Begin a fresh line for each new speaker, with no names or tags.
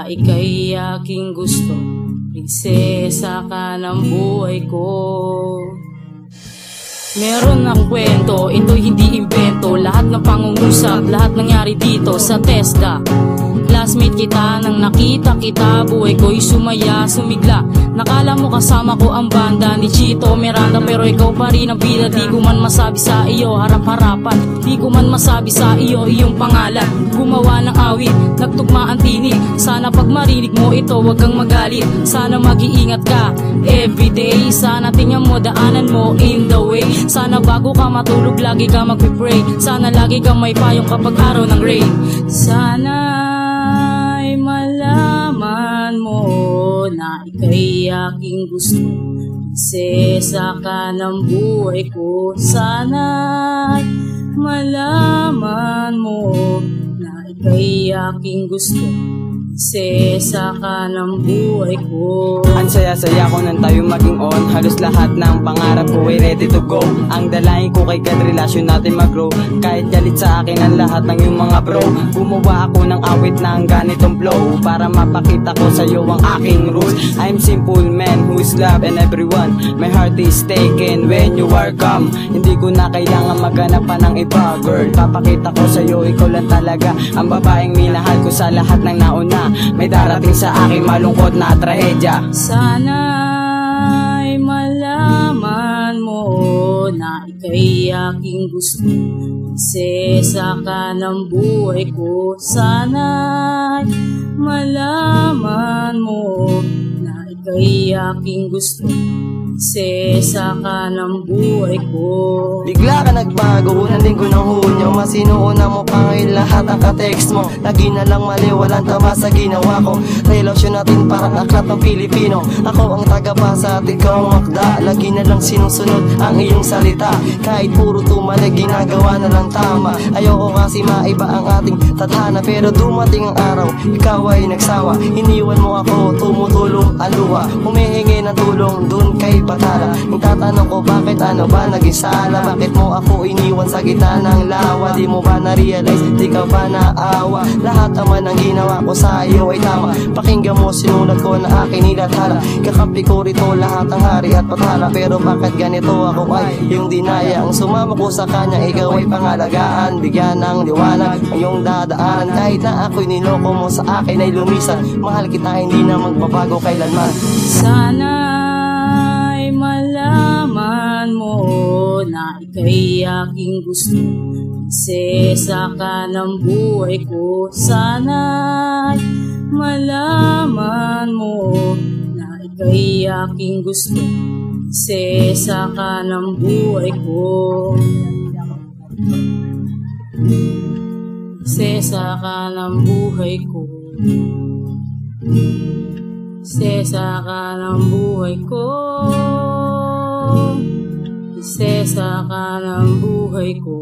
na ika'y aking gusto. Prinsesa ka ng buhay ko. Meron akong kwento, ito'y hindi imbento. Lahat ng pangungusap, lahat nangyari dito sa TESDA. Classmate kita, nang nakita kita, buhay ko'y sumaya, sumigla. Nakala mo kasama ko ang banda ni Chito Miranda, pero ikaw pa rin ang bida. Di ko man masabi sa iyo harap-harapan, di ko man masabi sa iyo iyong pangalan. Gumawa ng awit, nagtugma ang tinig. Sana pag marinig mo ito, wag kang magalit. Sana mag-iingat ka everyday. Sana tingnan mo daanan mo in the way. Sana bago ka matulog, lagi ka magpipray. Sana lagi kang may payong kapag araw ng rain. Sana'y malaman mo na ika'y aking gusto. Prinsesa ka ng buhay ko. Sana'y malaman mo na ika'y aking gusto. Prinsesa ka ng buhay ko.
Ang saya-saya ko nang tayo maging on. Halos lahat ng pangarap ko ay ready to go. Ang dalahin ko kay God, relasyon natin mag-grow. Kahit galit sa akin ang lahat ng yung mga bro, gumawa ako ng awit ng ganitong flow para mapakita ko sa'yo ang aking rules. I'm simple man who is love and everyone. My heart is taken when you are come. Hindi ko na kailangan maghanap pa ng iba, girl. Papakita ko sa'yo, ikaw lang talaga ang babaeng minahal ko sa lahat ng nauna. May darating sa aking malungkot na trahedya.
Sana'y malaman mo na ika'y aking gusto. Prinsesa ka ng buhay ko. Sana'y malaman mo na ika'y aking gusto. Prinsesa ka ng buhay ko.
Bigla ka nagbago, unang linggo ng Hunyo. Masinuuna mo pa ngayon lahat ang ka-text mo. Lagi na lang mali, walang tama sa ginawa ko. Relasyon natin parang aklat ng Pilipino. Ako ang tagabasa at ikaw ang makda. Lagi na lang sinusunod ang iyong salita. Kahit puro tumalag, ginagawa na lang tama. Ayoko kasi maiba ang ating tadhana. Pero dumating ang araw, ikaw ay nagsawa. Iniwan mo ako, tumutulong ang luha. Humihingi ng tulong dun kay Batala. Yung tatanong ko bakit ano ba naging sala. Bakit mo ako iniwan sa gitna ng lawa? Di mo ba na-realize, di ka ba naawa? Lahat naman ang ginawa ko sa iyo ay tama. Pakinggan mo sinulat ko na akin nilathala. Kakampi ko rito lahat ng hari at pathala. Pero bakit ganito ako ay yung dinaya? Ang sumama ko sa kanya, ikaw ay pangalagaan. Bigyan ng liwanag ang iyong dadaan. Kahit na ako'y niloko mo, sa akin ay lumisan. Mahal kita, hindi na magbabago kailanman.
Sana'y malaman mo na ika'y aking gusto. Prinsesa ka ng buhay ko. Sana'y malaman mo na ika'y aking gusto. Prinsesa ka ng buhay ko. Prinsesa ka ng buhay ko. Prinsesa ka ng buhay ko. Prinsesa ka ng buhay ko.